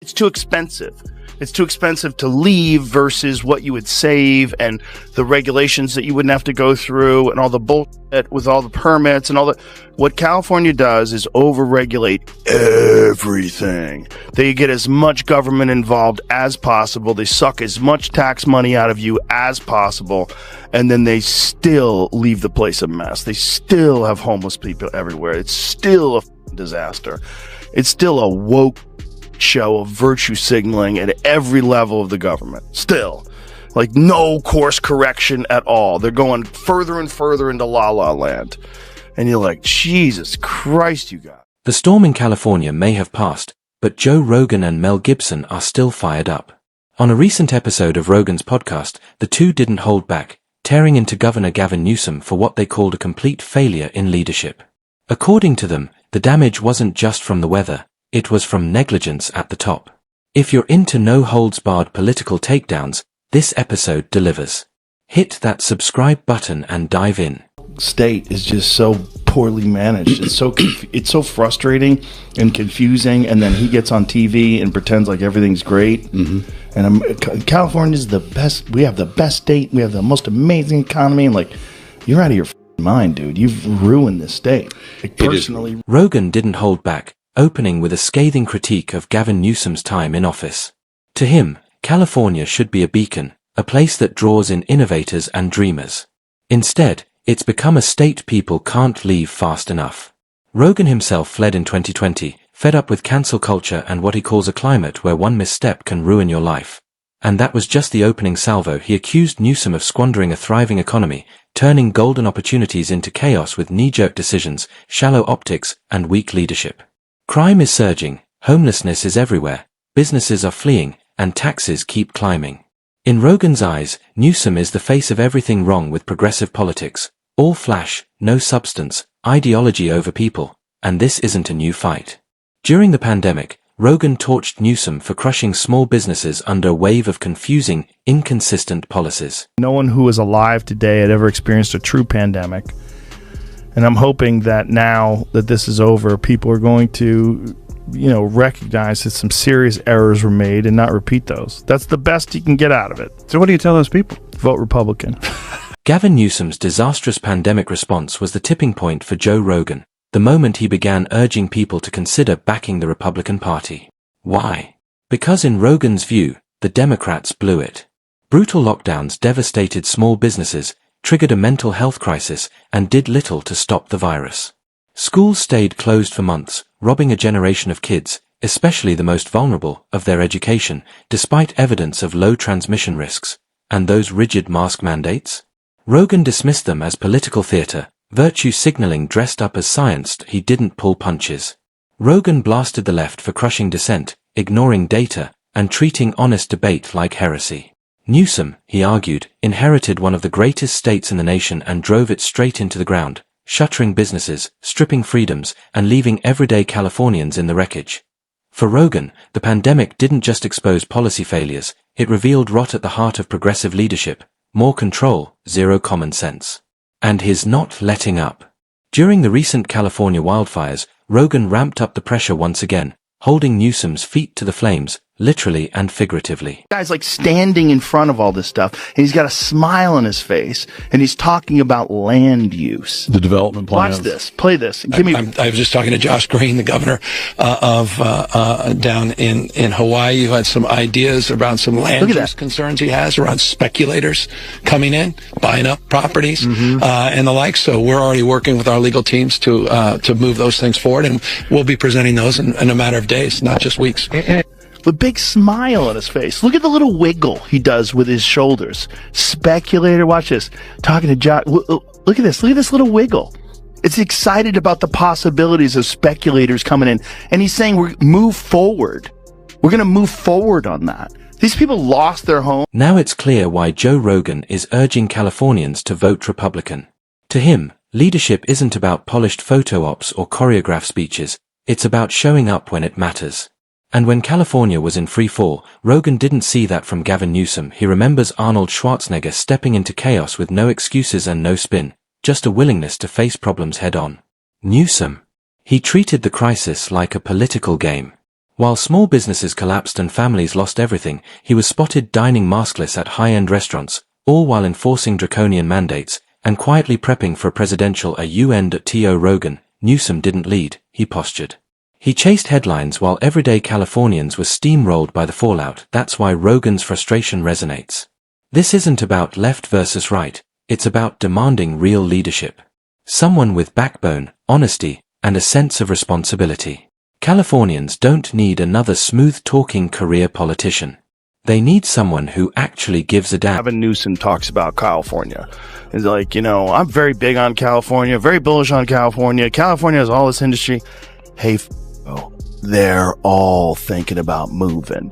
It's too expensive. It's too expensive to leave versus what you would save and the regulations that you wouldn't have to go through and all the bullshit with all the permits and all the. What California does is overregulate everything. They get as much government involved as possible. They suck as much tax money out of you as possible. And then they still leave the place a mess. They still have homeless people everywhere. It's still a disaster. It's still a woke show of virtue signaling at every level of the government. Still. Like no course correction at all. They're going further and further into la la land. And you're like, Jesus Christ, you guys. The storm in California may have passed, but Joe Rogan and Mel Gibson are still fired up. On a recent episode of Rogan's podcast, the two didn't hold back, tearing into Governor Gavin Newsom for what they called a complete failure in leadership. According to them, the damage wasn't just from the weather. It was from negligence at the top. If you're into no-holds-barred political takedowns, this episode delivers. Hit that subscribe button and dive in. State is just so poorly managed. It's so frustrating and confusing. And then he gets on TV and pretends like everything's great. Mm-hmm. And California's the best. We have the best state. We have the most amazing economy. And like, you're out of your mind, dude. You've ruined this state. Like, personally, Rogan didn't hold back, opening with a scathing critique of Gavin Newsom's time in office. To him, California should be a beacon, a place that draws in innovators and dreamers. Instead, it's become a state people can't leave fast enough. Rogan himself fled in 2020, fed up with cancel culture and what he calls a climate where one misstep can ruin your life. And that was just the opening salvo. He accused Newsom of squandering a thriving economy, turning golden opportunities into chaos with knee-jerk decisions, shallow optics, and weak leadership. Crime is surging, homelessness is everywhere, businesses are fleeing, and taxes keep climbing. In Rogan's eyes, Newsom is the face of everything wrong with progressive politics. All flash, no substance, ideology over people, and this isn't a new fight. During the pandemic, Rogan torched Newsom for crushing small businesses under a wave of confusing, inconsistent policies. No one who is alive today had ever experienced a true pandemic. And I'm hoping that now that this is over, people are going to, recognize that some serious errors were made and not repeat those. That's the best you can get out of it. So what do you tell those people? Vote Republican. Gavin Newsom's disastrous pandemic response was the tipping point for Joe Rogan, the moment he began urging people to consider backing the Republican Party. Why? Because in Rogan's view, the Democrats blew it. Brutal lockdowns devastated small businesses, triggered a mental health crisis, and did little to stop the virus. Schools stayed closed for months, robbing a generation of kids, especially the most vulnerable, of their education, despite evidence of low transmission risks. And those rigid mask mandates? Rogan dismissed them as political theater, virtue signaling dressed up as science. He didn't pull punches. Rogan blasted the left for crushing dissent, ignoring data, and treating honest debate like heresy. Newsom, he argued, inherited one of the greatest states in the nation and drove it straight into the ground, shuttering businesses, stripping freedoms, and leaving everyday Californians in the wreckage. For Rogan, the pandemic didn't just expose policy failures, it revealed rot at the heart of progressive leadership, more control, zero common sense. And he's not letting up. During the recent California wildfires, Rogan ramped up the pressure once again, holding Newsom's feet to the flames, literally and figuratively. Guy's like standing in front of all this stuff, and he's got a smile on his face, and he's talking about land use. The development plan. Watch this. Play this. I was just talking to Josh Green, the governor of down in Hawaii, who had some ideas around some land use concerns he has around speculators coming in, buying up properties, and the like. So we're already working with our legal teams to move those things forward, and we'll be presenting those in a matter of days, not just weeks. The big smile on his face. Look at the little wiggle he does with his shoulders. Speculator, watch this. Talking to Josh. Look at this. Look at this little wiggle. It's excited about the possibilities of speculators coming in. And he's saying we're move forward. We're going to move forward on that. These people lost their home. Now it's clear why Joe Rogan is urging Californians to vote Republican. To him, leadership isn't about polished photo ops or choreographed speeches. It's about showing up when it matters. And when California was in free fall, Rogan didn't see that from Gavin Newsom. He remembers Arnold Schwarzenegger stepping into chaos with no excuses and no spin, just a willingness to face problems head on. Newsom. He treated the crisis like a political game. While small businesses collapsed and families lost everything, he was spotted dining maskless at high-end restaurants, all while enforcing draconian mandates, and quietly prepping for a presidential UN.to Rogan. Newsom didn't lead, he postured. He chased headlines while everyday Californians were steamrolled by the fallout. That's why Rogan's frustration resonates. This isn't about left versus right, it's about demanding real leadership. Someone with backbone, honesty, and a sense of responsibility. Californians don't need another smooth-talking career politician. They need someone who actually gives a damn. Gavin Newsom talks about California. He's like, I'm very big on California, very bullish on California. California has all this industry. Hey, they're all thinking about moving.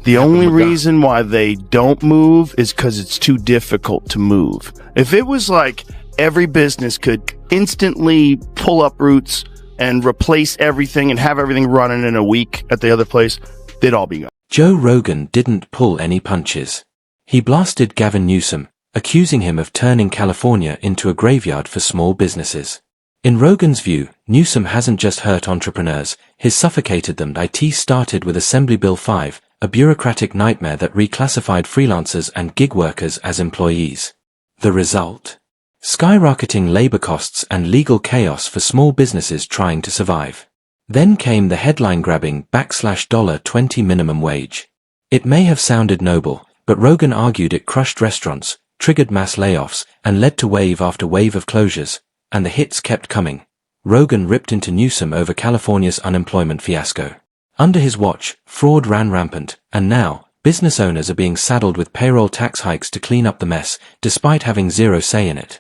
The only reason why they don't move is because it's too difficult to move. If it was like every business could instantly pull up roots and replace everything and have everything running in a week at the other place, they'd all be gone. Joe Rogan didn't pull any punches. He blasted Gavin Newsom, accusing him of turning California into a graveyard for small businesses. In Rogan's view, Newsom hasn't just hurt entrepreneurs, he's suffocated them. It started with Assembly Bill 5, a bureaucratic nightmare that reclassified freelancers and gig workers as employees. The result? Skyrocketing labor costs and legal chaos for small businesses trying to survive. Then came the headline-grabbing $20 minimum wage. It may have sounded noble, but Rogan argued it crushed restaurants, triggered mass layoffs, and led to wave after wave of closures, and the hits kept coming. Rogan ripped into Newsom over California's unemployment fiasco. Under his watch, fraud ran rampant, and now, business owners are being saddled with payroll tax hikes to clean up the mess, despite having zero say in it.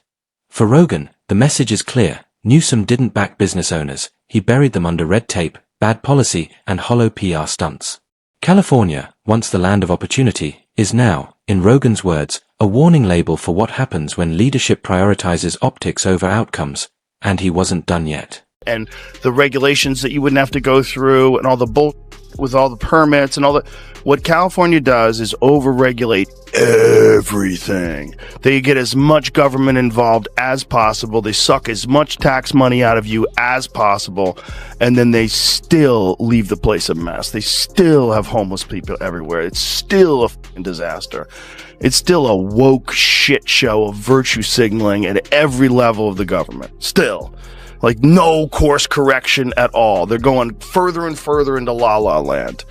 For Rogan, the message is clear. Newsom didn't back business owners, he buried them under red tape, bad policy, and hollow PR stunts. California, once the land of opportunity, is now, in Rogan's words, a warning label for what happens when leadership prioritizes optics over outcomes, and he wasn't done yet. And the regulations that you wouldn't have to go through and all the bull with all the permits and all the... What California does is overregulate everything. They get as much government involved as possible. They suck as much tax money out of you as possible. And then they still leave the place a mess. They still have homeless people everywhere. It's still a fucking disaster. It's still a woke shit show of virtue signaling at every level of the government. Still. Like no course correction at all. They're going further and further into La La Land.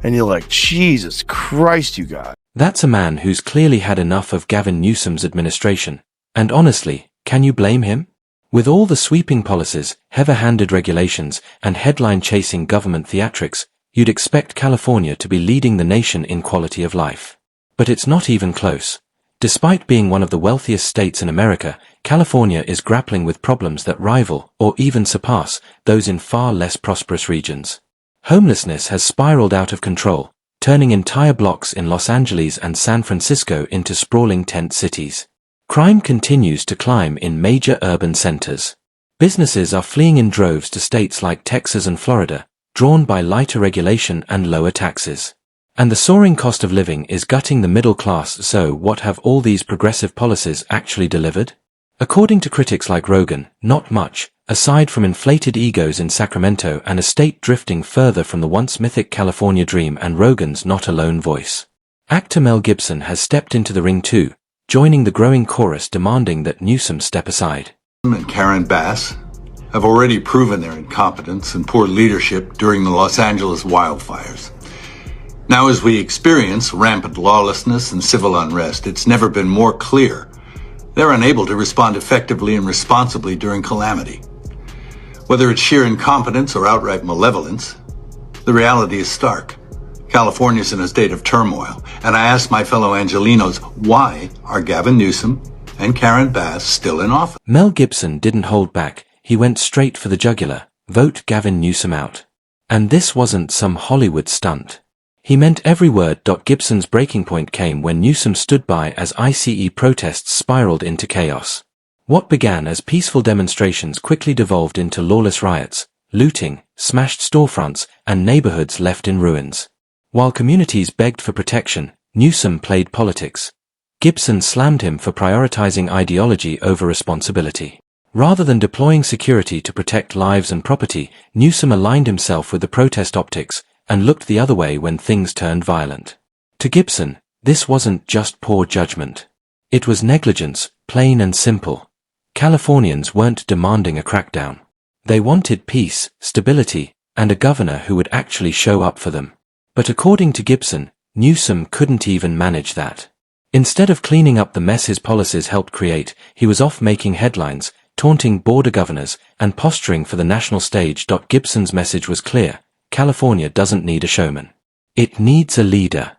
And you're like, Jesus Christ, you guys. That's a man who's clearly had enough of Gavin Newsom's administration. And honestly, can you blame him? With all the sweeping policies, heavy-handed regulations, and headline-chasing government theatrics, you'd expect California to be leading the nation in quality of life. But it's not even close. Despite being one of the wealthiest states in America, California is grappling with problems that rival, or even surpass, those in far less prosperous regions. Homelessness has spiraled out of control, turning entire blocks in Los Angeles and San Francisco into sprawling tent cities. Crime continues to climb in major urban centers. Businesses are fleeing in droves to states like Texas and Florida, drawn by lighter regulation and lower taxes. And the soaring cost of living is gutting the middle class. So what have all these progressive policies actually delivered? According to critics like Rogan, not much, aside from inflated egos in Sacramento and a state drifting further from the once mythic California dream and Rogan's not alone voice. Actor Mel Gibson has stepped into the ring too, joining the growing chorus demanding that Newsom step aside. And Karen Bass have already proven their incompetence and poor leadership during the Los Angeles wildfires. Now, as we experience rampant lawlessness and civil unrest, it's never been more clear they're unable to respond effectively and responsibly during calamity. Whether it's sheer incompetence or outright malevolence, the reality is stark. California's in a state of turmoil, and I ask my fellow Angelenos, why are Gavin Newsom and Karen Bass still in office? Mel Gibson didn't hold back, he went straight for the jugular, vote Gavin Newsom out. And this wasn't some Hollywood stunt. He meant every word. Gibson's breaking point came when Newsom stood by as ICE protests spiraled into chaos. What began as peaceful demonstrations quickly devolved into lawless riots, looting, smashed storefronts, and neighborhoods left in ruins. While communities begged for protection, Newsom played politics. Gibson slammed him for prioritizing ideology over responsibility. Rather than deploying security to protect lives and property, Newsom aligned himself with the protest optics, and looked the other way when things turned violent. To Gibson, this wasn't just poor judgment. It was negligence, plain and simple. Californians weren't demanding a crackdown. They wanted peace, stability, and a governor who would actually show up for them. But according to Gibson, Newsom couldn't even manage that. Instead of cleaning up the mess his policies helped create, he was off making headlines, taunting border governors, and posturing for the national stage. Gibson's message was clear: California doesn't need a showman. It needs a leader.